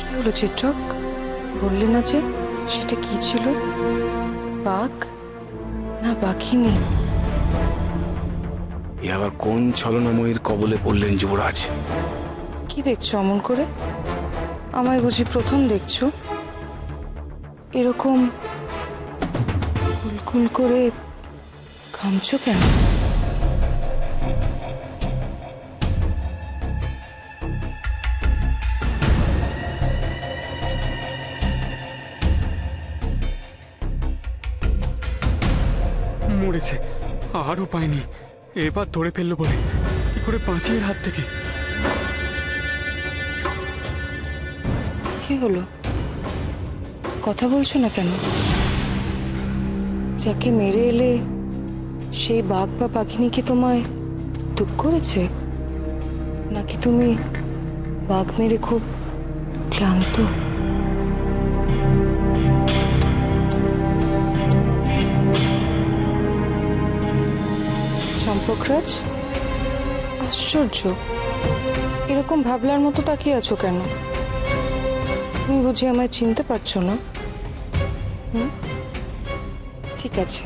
কি হলো চিত্রক? বললে না যে সেটা কি ছিল? বাঘ না বাঘিনী? এ আবার কোন ছলনাময়ীর কবলে পড়লেন যুবরাজ? কি দেখছো অমন করে? আমায় বুঝি প্রথম দেখছো? এরকম কুলকুল করে ঘামছো কেন? মরেছে, আর উপায় নেই। এবার ধরে ফেললো বলে কি করে বাঁচি এর হাত থেকে? কি হলো? কথা বলছো না কেন? যাকে মেরে এলে সেই বাঘ বা পাখিনি কি তোমায় দুঃখ করেছে, নাকি তুমি বাঘ মেরে খুব ক্লান্ত? চম্পকরাজ, আশ্চর্য, এরকম ভাবলার মতো তাকিয়ে আছো কেন? তুমি বুঝি আমায় চিনতে পারছো না? ঠিক আছে,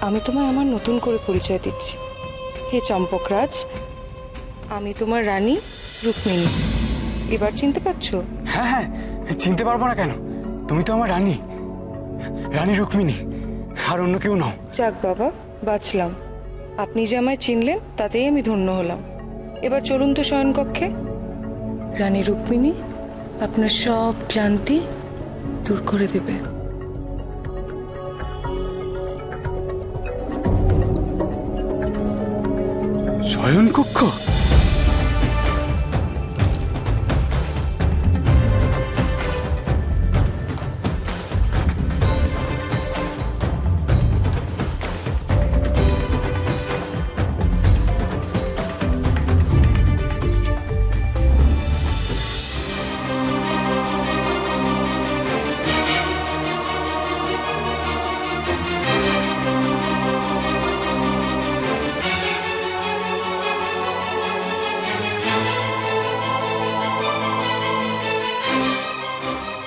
আমি তোমায় আমার নতুন করে পরিচয় দিচ্ছি। হে চম্পকরাজ, আমি তোমার রানী রুক্মিণী। এবার চিনতে পারছো? হ্যাঁ হ্যাঁ, চিনতে পারবো না কেন? তুমি তো আমার রানী, রানী রুক্মিণী, আর অন্য কেউ নও। যাক বাবা, বাঁচলাম। আপনি যে আমায় চিনলেন তাতেই আমি ধন্য হলাম। এবার চলুন তো শয়নকক্ষে। রানী রুক্মিণী আপনার সব ক্লান্তি দূর করে দেবে। শয়নকক্ষ?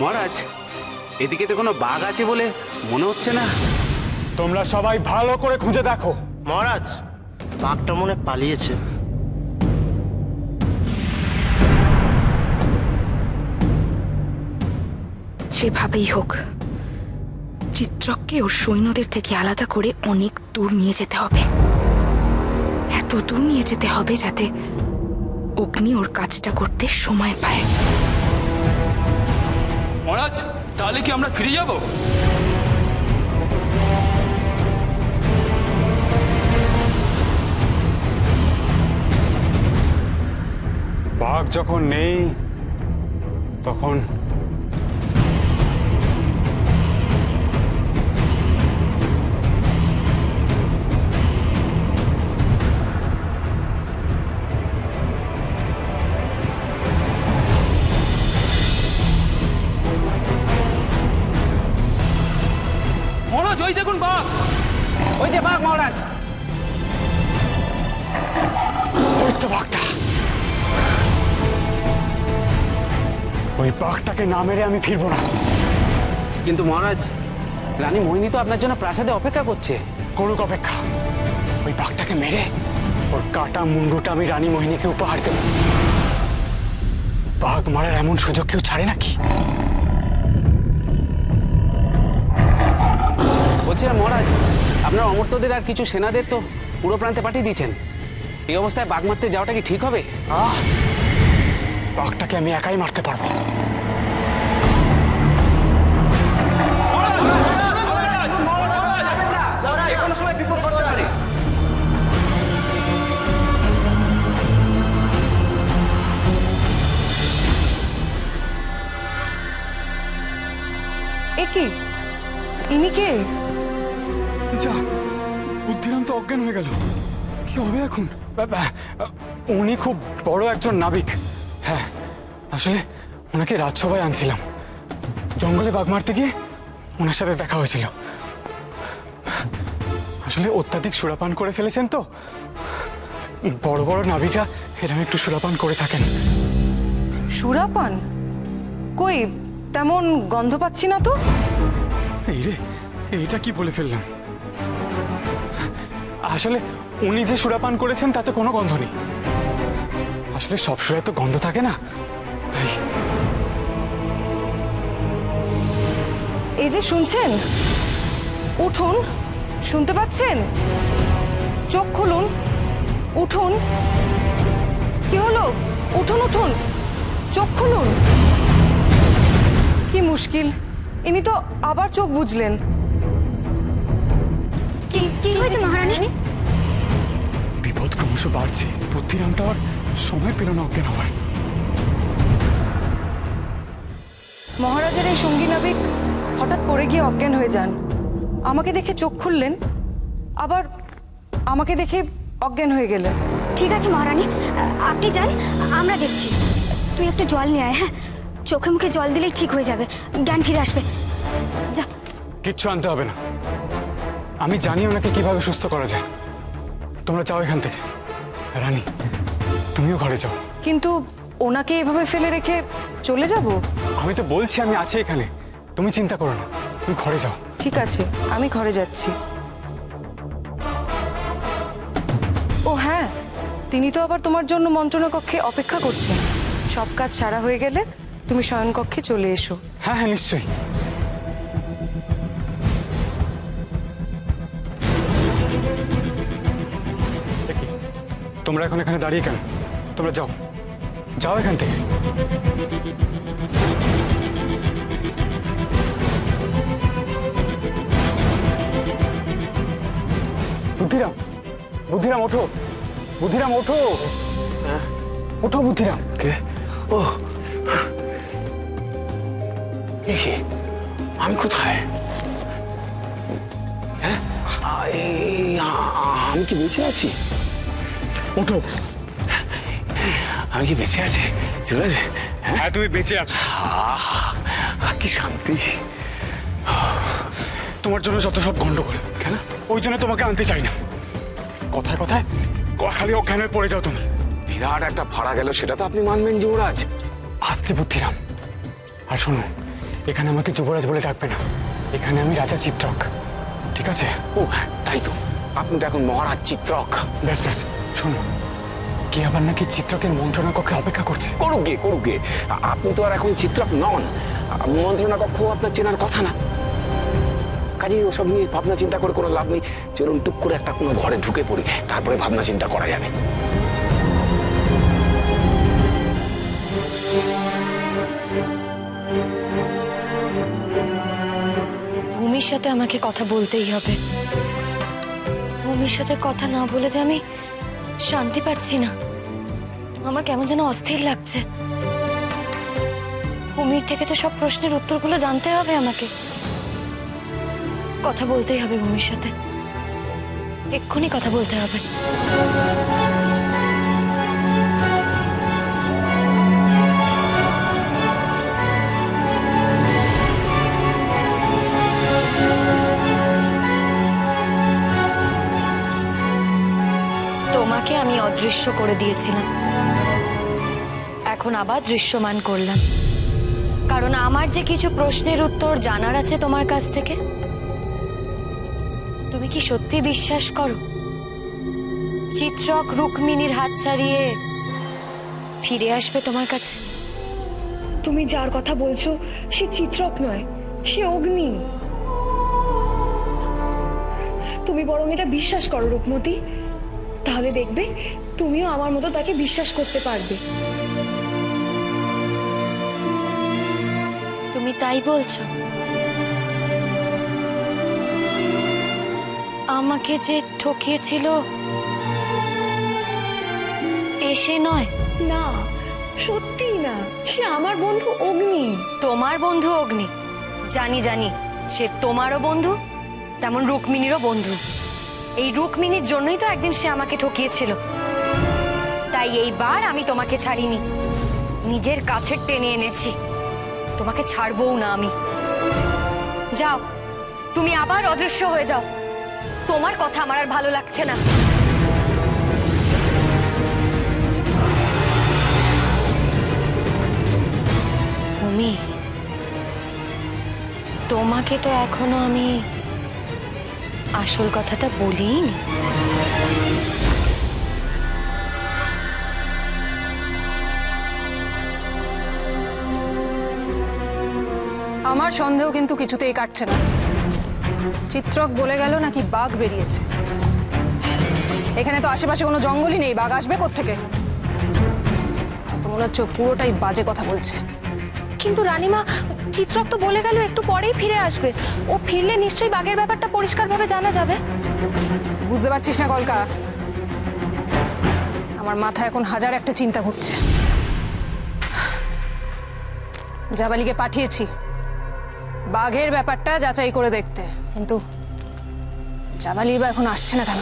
মহারাজ, এদিকে তো কোনো বাঘ আছে বলে মনে হচ্ছে না। তোমরা সবাই ভালো করে খুঁজে দেখো। মহারাজ, বাঘটা মনে পালিয়েছে। যেভাবেই হোক চিত্রককে ওর সৈন্যদের থেকে আলাদা করে অনেক দূর নিয়ে যেতে হবে। এত দূর নিয়ে যেতে হবে যাতে অগ্নি ওর কাজটা করতে সময় পায়। মহারাজ, তাহলে কি আমরা ফিরে যাব? বাঘ যখন নেই তখন মহারাজ, ওই দেখুন বাঘ। ওই যে বাঘ মহারাজ। ওই তো বাঘটা। ওই বাঘটাকে না মেরে আমি ফিরবো না। কিন্তু মহারাজ, রানী মোহিনী তো আপনার জন্য প্রাসাদে অপেক্ষা করছে। করুক অপেক্ষা। ওই বাঘটাকে মেরে ওর কাটা মুন্ডুটা আমি রানী মোহিনীকে উপহার দেব। বাঘ মারার এমন সুযোগ কেউ ছাড়ে নাকি? বলছিলাম মহারাজ, আপনার অমর্ত্যদের আর কিছু সেনাদের তো পুরো প্রান্তে পাঠিয়ে দিয়েছেন। এই অবস্থায় বাঘ মারতে যাওয়াটা কি ঠিক হবে? বাঘটাকে আমি একাই মারতে পারবো। কোনো সময় বিপদ করতে পারে। এ কি? ইনি কে? যা, বুদ্ধিরাম তো অজ্ঞান হয়ে গেল। কি হবে এখন? উনি খুব বড় একজন নাবিক। হ্যাঁ, আসলে ওনাকে রাজসভায় আনছিলাম। জঙ্গলে বাঘ মারতে গিয়ে ওনার সাথে দেখা হয়েছিল। আসলে অত্যাধিক সুরাপান করে ফেলেছেন তো। বড় বড় নাবিকরা এরকম একটু সুরাপান করে থাকেন। সুরাপান? কই তেমন গন্ধ পাচ্ছি না তো। এই রে, এইটা কি বলে ফেললাম। আসলে উনি যে সুরাপান করেছেন তাতে কোনো গন্ধ নেই। আসলে সব সুরায় তো গন্ধ থাকে না, তাই। এই যে শুনছেন, উঠুন, শুনতে পাচ্ছেন? চোখ খুলুন, উঠুন। কি হলো? উঠুন উঠুন, চোখ খুলুন। কি মুশকিল, ইনি তো আবার চোখ বুঝলেন। কি হয়েছে মহারানী? বিপদ ক্রমশ বাড়ছে। বুদ্ধিরামটা আর সময় পেল না অজ্ঞান হওয়ার। মহারাজের এই সঙ্গী নাবিক হঠাৎ পড়ে গিয়ে অজ্ঞান হয়ে যান। আমাকে দেখে চোখ খুললেন, আবার আমাকে দেখে অজ্ঞান হয়ে গেলেন। ঠিক আছে মহারানী, আপনি যান, আমরা দেখছি। তুই একটু জল নিয়ে আয়। হ্যাঁ, চোখে মুখে জল দিলেই ঠিক হয়ে যাবে, জ্ঞান ফিরে আসবে। যা। কিচ্ছু আনতে হবে না, আমি জানি ওনাকে কিভাবে সুস্থ করা যায়। তোমরা যাও এখান থেকে। রানী, তুমিও ঘরে যাও। কিন্তু ওনাকে এভাবে ফেলে রেখে চলে যাব? আমি তো বলছি আমি আছি এখানে, তুমি চিন্তা করো না, তুমি ঘরে যাও। ঠিক আছে, আমি ঘরে যাচ্ছি। ও হ্যাঁ, তিনি তো আবার তোমার জন্য মন্ত্রণা কক্ষে অপেক্ষা করছেন। সব কাজ সারা হয়ে গেলে তুমি শয়ন কক্ষে চলে এসো। হ্যাঁ হ্যাঁ, নিশ্চয়ই। দেখি, তোমরা এখন এখানে দাঁড়িয়ে কেন? তোমরা যাও, যাও এখান থেকে। বুদ্ধিরাম, বুদ্ধিরাম ওঠো, বুদ্ধিরাম ওঠো, ওঠো বুদ্ধিরাম। কে? ও, দেখি আমি কোথায়? হ্যাঁ, আমি কি বেঁচে আছি? ওঠো। আমি কি বেঁচে আছি? যুবরাজ, হ্যাঁ তুমি বেঁচে আছো। কি শান্তি। তোমার জন্য যত সব গন্ডগোল, কেন? ওই জন্য তোমাকে আনতে চাই না। কথায় কথায় খালি অজ্ঞান হয়ে পড়ে যাও তুমি। বিরাট একটা ভাড়া গেল, সেটা তো আপনি মানবেন যুবরাজ। আস্তে বুদ্ধিরাম। আর শোনো, এখানে আমাকে যুবরাজ বলে ডাকবে না, এখানে আমি রাজা চিত্রক, ঠিক আছে? ও তাই তো, আপনি তো এখন মহারাজ চিত্রক। বেশ বেশ, শোনো, কে আবার নাকি চিত্রকের মন্ত্রণা কক্ষে অপেক্ষা করছে। করুক গে, করুক গে। আপনি তো আর এখন চিত্রক নন, মন্ত্রণা কক্ষ আপনার চেনার কথা না। কাজেই ওসব নিয়ে ভাবনা চিন্তা করে কোনো লাভ নেই। চলুন টুক করে একটা কোনো ঘরে ঢুকে পড়ি, তারপরে ভাবনা চিন্তা করা যাবে। ভূমির সাথে আমাকে কথা বলতেই হবে। ভূমির সাথে কথা না বলে যে আমি শান্তি পাচ্ছি না, আমার কেমন যেন অস্থির লাগছে। ভূমির থেকে তো সব প্রশ্নের উত্তরগুলো জানতে হবে আমাকে। কথা বলতেই হবে ভূমির সাথে, এক্ষুনি কথা বলতে হবে। তোমাকে আমি অদৃশ্য করে দিয়েছিলাম, এখন আবার দৃশ্যমান করলাম, কারণ আমার যে কিছু প্রশ্নের উত্তর জানার আছে তোমার কাছ থেকে। তুমি কি সত্যি বিশ্বাস করো চিত্রক রুক্মিণীর হাত ছাড়িয়ে ফিরে আসবে তোমার কাছে? তুমি যার কথা বলছো সে চিত্রক নয়, সে অগ্নি। তুমি বরং এটা বিশ্বাস করো রূপমতি, তাহলে দেখবে তুমিও আমার মতো তাকে বিশ্বাস করতে পারবে। তুমি তাই বলছো? আমাকে যে ঠকিয়েছিল এসে নয়? না, সত্যি না, সে আমার বন্ধু অগ্নি। তোমার বন্ধু অগ্নি? জানি জানি, সে তোমারও বন্ধু, তেমন রুক্মিণীরও বন্ধু। এই রুক্মিণীর জন্যই তো একদিন সে আমাকে ঠকিয়েছিল। তাই এইবার আমি তোমাকে ছাড়িনি, নিজের কাছে টেনে এনেছি। তোমাকে ছাড়বও না আমি। যাও, তুমি আবার অদৃশ্য হয়ে যাও। তোমার কথা আমার আর ভালো লাগছে না। আমি তোমাকে তো এখনো আমি আসল কথাটা বলিনি। আমার সন্দেহ কিন্তু কিছুতেই কাটছে না। চিত্রক বলে গেল নাকি বাঘ বেরিয়েছে। এখানে তো আশেপাশে কোনো জঙ্গলই নেই, বাঘ আসবে কোত্থেকে? তো মনে হচ্ছে ও পুরোটাই বাজে কথা বলছে। কিন্তু রানীমা, চিত্রক তো বলে গেল একটু পরেই ফিরে আসবে। ও ফিরলে নিশ্চয়ই বাঘের ব্যাপারটা পরিষ্কারভাবে জানা যাবে। তুই বুঝতে পারছিস না কলকা? আমার মাথায় এখন হাজার একটা চিন্তা ঘুরছে। জাবালিকে পাঠিয়েছি বাঘের ব্যাপারটা যাচাই করে দেখতে, কিন্তু জাবালি বা এখন আসছে না কেন?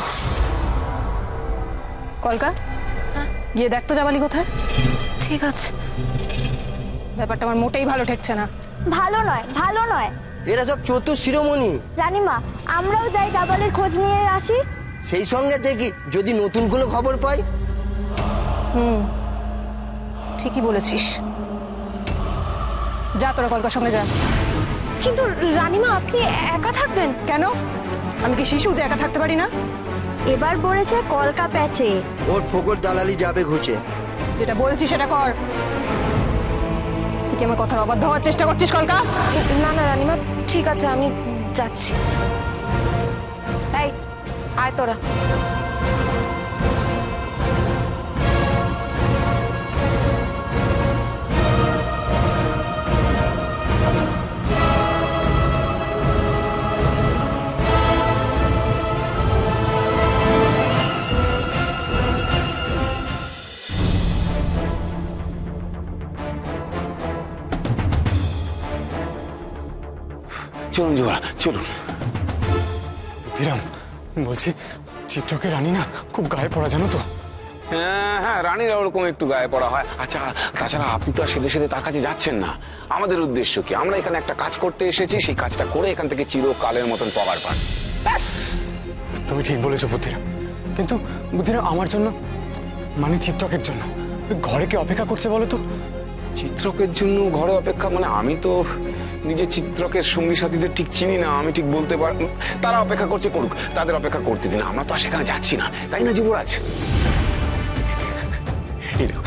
কলকা, গিয়ে দেখ তো জাবালি কোথায়। ঠিক আছে। ব্যাপারটা আমার মোটেই ভালো ঠেকছে না। ভালো নয়, ভালো নয়। এরা সব চতুর শিরোমণি। রানীমা, আমরাও যাই জাবালের খোঁজ নিয়ে আসি। সেই সঙ্গে দেখি যদি নতুন কোনো খবর পাই। ঠিকই বলেছিস, যা তোরা কলকার সঙ্গে যা। কিন্তু রানীমা, আপনি একা থাকবেন কেন? আমি কি শিশু যে একা থাকতে পারি না? এবার পড়েছে কলকা প্যাচে। ওর ফোকর দালালি যাবে ঘুচে। যেটা বলছি সেটা কর। তুই কি আমার কথার অবাধ্য হওয়ার চেষ্টা করছিস কলকা? না না রানীমা, ঠিক আছে, আমি যাচ্ছি। এই, আয় তোরা। চলুন জোড়া, চলুন। বুদ্ধিরাম, বলছি চিত্রকে রানী না খুব গায়ে পড়া, জানো তো? হ্যাঁ হ্যাঁ, রানীরা ওরকম একটু গায়ে পড়া হয়। আচ্ছা, তাছাড়া আপনি তো আর সেদে সেদে তার কাছে যাচ্ছেন না। আমাদের উদ্দেশ্য কি? আমরা এখানে একটা কাজ করতে এসেছি, সেই কাজটা করে এখান থেকে চিরকালের মতন পগার পান, ব্যাস। তুমি ঠিক বলেছো বুদ্ধিরাম, কিন্তু বুদ্ধিরাম আমার জন্য, মানে চিত্রকের জন্য ঘরে কি অপেক্ষা করছে বলো তো? চিত্রকের জন্য ঘরে অপেক্ষা? মানে আমি তো নিজে চিত্রকের সঙ্গী সাথীদের ঠিক চিনি না, আমি ঠিক বলতে পার। তারা অপেক্ষা করছে, করুক, তাদের অপেক্ষা করতে দিন। আমরা তো আর সেখানে যাচ্ছি না, তাই না যুবরাজ? এই দেখো,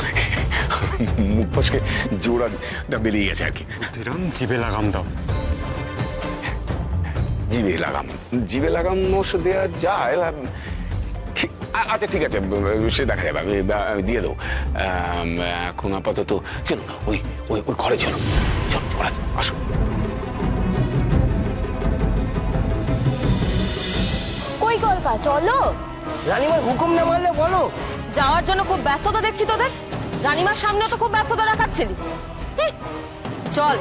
মুখ ফসকে জোড়াটা বেরিয়ে গেছে আর কি। বুদ্ধিরাম, জিভে লাগাম দাও। জিভে লাগাম অবশ্য দেওয়া যায়। আচ্ছা ঠিক আছে, সে দেখা যাবে, আমি দিয়ে দেবো। এখন আপাতত চলো ওই ওই ওই ঘরে চলো, চলো যুবরাজ, আসো। কই কলকা, চলো। রানীমার হুকুম না মানলে বলো। যাওয়ার জন্য খুব ব্যস্ততা দেখছি তোদের। রানীমার সামনে তো খুব ব্যস্ততা দেখাচ্ছিলি। চল।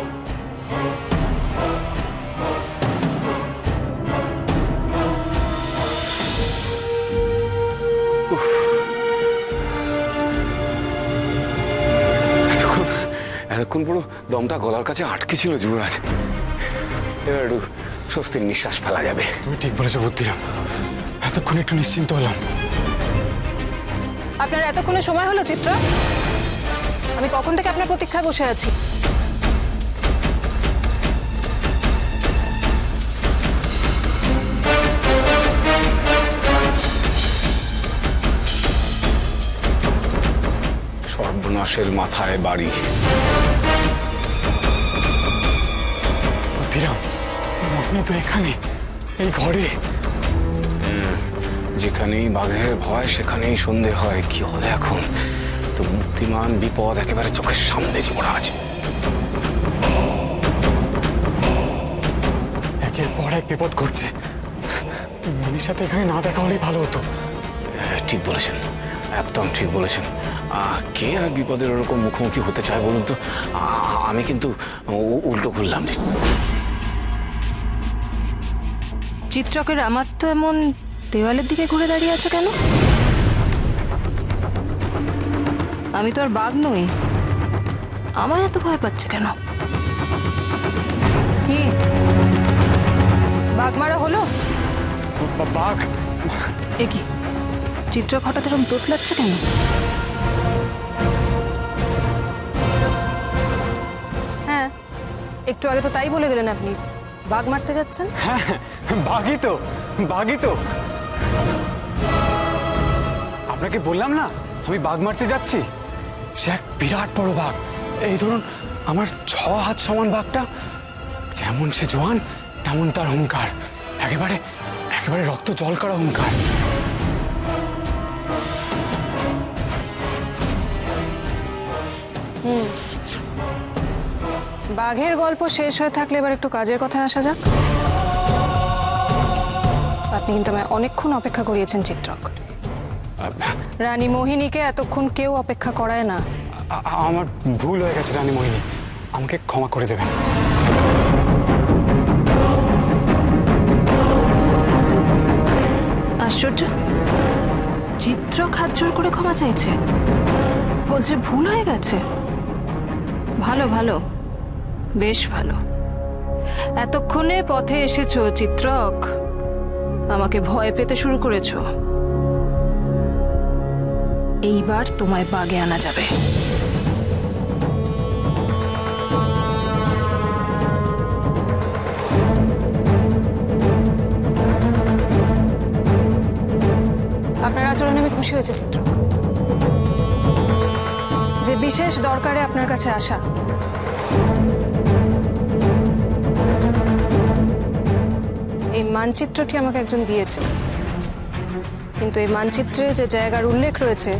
এতক্ষণ পুরো দমটা গলার কাছে আটকে ছিল যুবরাজ, এবার একটু স্বস্তির নিঃশ্বাস ফেলা যাবে। তুমি ঠিক বলেছো বুদ্ধিরাম, এতক্ষণ একটু নিশ্চিন্ত হলাম। আপনার এতক্ষণে সময় হলো চিত্র? আমি কখন থেকে আপনার প্রতীক্ষায় বসে আছি। সর্বনাশের মাথায় বাড়ি। বুদ্ধিরাম, আপনি তো এখানে, এই ঘরে। যেখানেই বাঘের ভয় সেখানেই সন্ধে হয়। কি হবে এখন? তো মূর্তিমান বিপদ একেবারে চোখের সামনে যুবরাজ। একের পর এক বিপদ ঘটছে। মিনির সাথে এখানে না দেখা হলেই ভালো হতো। ঠিক বলেছেন, একদম ঠিক বলেছেন। কে আর বিপদের ওরকম মুখোমুখি হতে চায় বলুন তো? আমি কিন্তু উল্টো করলাম। চিত্রকের আমার তো এমন দেওয়ালের দিকে ঘুরে দাঁড়িয়ে আছে কেন? আমি তো আর বাঘ নই, আমায় এত ভয় পাচ্ছে কেন? কি বাঘ মারা হলো? বাঘ? এ কি, চিত্রক হঠাৎ এরকম তোতলাচ্ছে কেন? হ্যাঁ, একটু আগে তো তাই বলে গেলেন আপনি বাঘ মারতে যাচ্ছেন। হ্যাঁ, বাঘই তো, বাঘই তো। আপনাকে বললাম না আমি বাঘ মারতে যাচ্ছি। সে এক বিরাট বড় বাঘ। এই ধরুন আমার 6 হাত সমান বাঘটা। যেমন সে জোয়ান তেমন তার হুঙ্কার, একেবারে একেবারে রক্ত জল করা হুঙ্কার। বাঘের গল্প শেষ হয়ে থাকলে এবার একটু কাজের কথায় আসা যাক। আপনি কিন্তু আমায় অনেকক্ষণ অপেক্ষা করিয়েছেন চিত্রক। রানী মোহিনীকে এতক্ষণ কেউ অপেক্ষা করায় না। আমার ভুল হয়ে গেছে রানী মোহিনী, আমাকে ক্ষমা করে দেবেন। আশ্চর্য, চিত্রক হাত জোর করে ক্ষমা চাইছে, বলছে ভুল হয়ে গেছে। ভালো ভালো, বেশ ভালো। এতক্ষণে পথে এসেছো চিত্রক, আমাকে ভয় পেতে শুরু করেছো। এইবার তোমায় বাগে আনা যাবে। আপনার আচরণে আমি খুশি হয়েছি চিত্রক। যে বিশেষ দরকারে আপনার কাছে আসা, এই মানচিত্রটি আমাকে একজন দিয়েছে, কিন্তু এই মানচিত্রে যে জায়গার উল্লেখ রয়েছে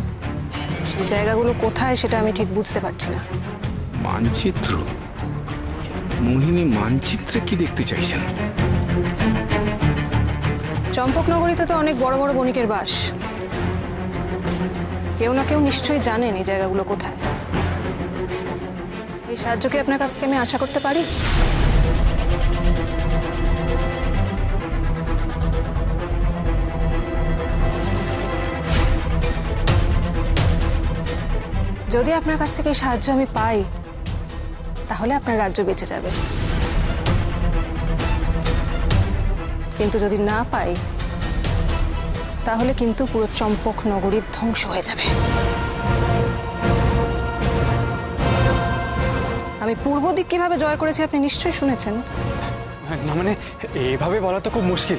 সেই জায়গাগুলো কোথায় সেটা আমি ঠিক বুঝতে পারছি না। মানচিত্র? মোহিনী মানচিত্রে কি দেখতে চাইছেন? চম্পকনগরীতে তো অনেক বড় বড় বণিকের বাস। কেউ না কেউ নিশ্চয়ই জানেন এই জায়গাগুলো কোথায়। এই সাহায্য কি আপনার কাছ থেকে আমি আশা করতে পারি? যদি আপনার কাছ থেকে এই সাহায্য আমি পাই তাহলে আপনার রাজ্য বেঁচে যাবে, কিন্তু যদি না পাই তাহলে কিন্তু পুরো চম্পক নগরীর ধ্বংস হয়ে যাবে। আমি পূর্ব দিক কিভাবে জয় করেছি আপনি নিশ্চয়ই শুনেছেন। না মানে এইভাবে বলা তো খুব মুশকিল,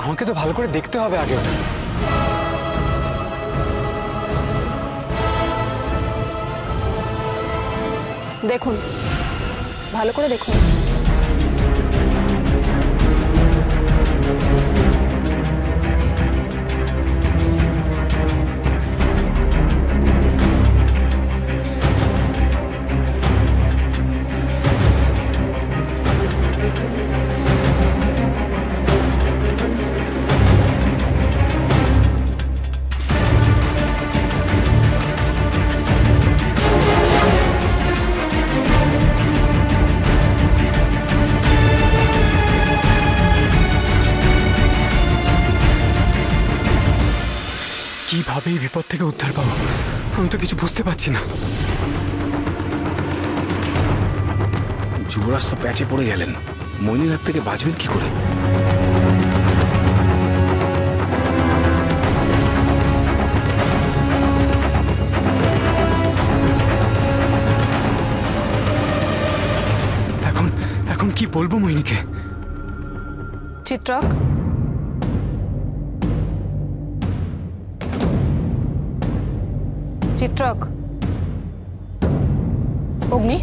আমাকে তো ভালো করে দেখতে হবে আগে ওটা। দেখুন, ভালো করে দেখুন। কিভাবে এই বিপদ থেকে উদ্ধার পাবো আমি তো কিছু বুঝতে পারছি না। যুবরাজ তো প্যাচে পড়ে গেলেন, মোহিনীর হাত থেকে বাঁচবেন কি করে? এখন এখন কি বলবো মোহিনীকে? চিত্রক, চিত্রক, অগ্নি,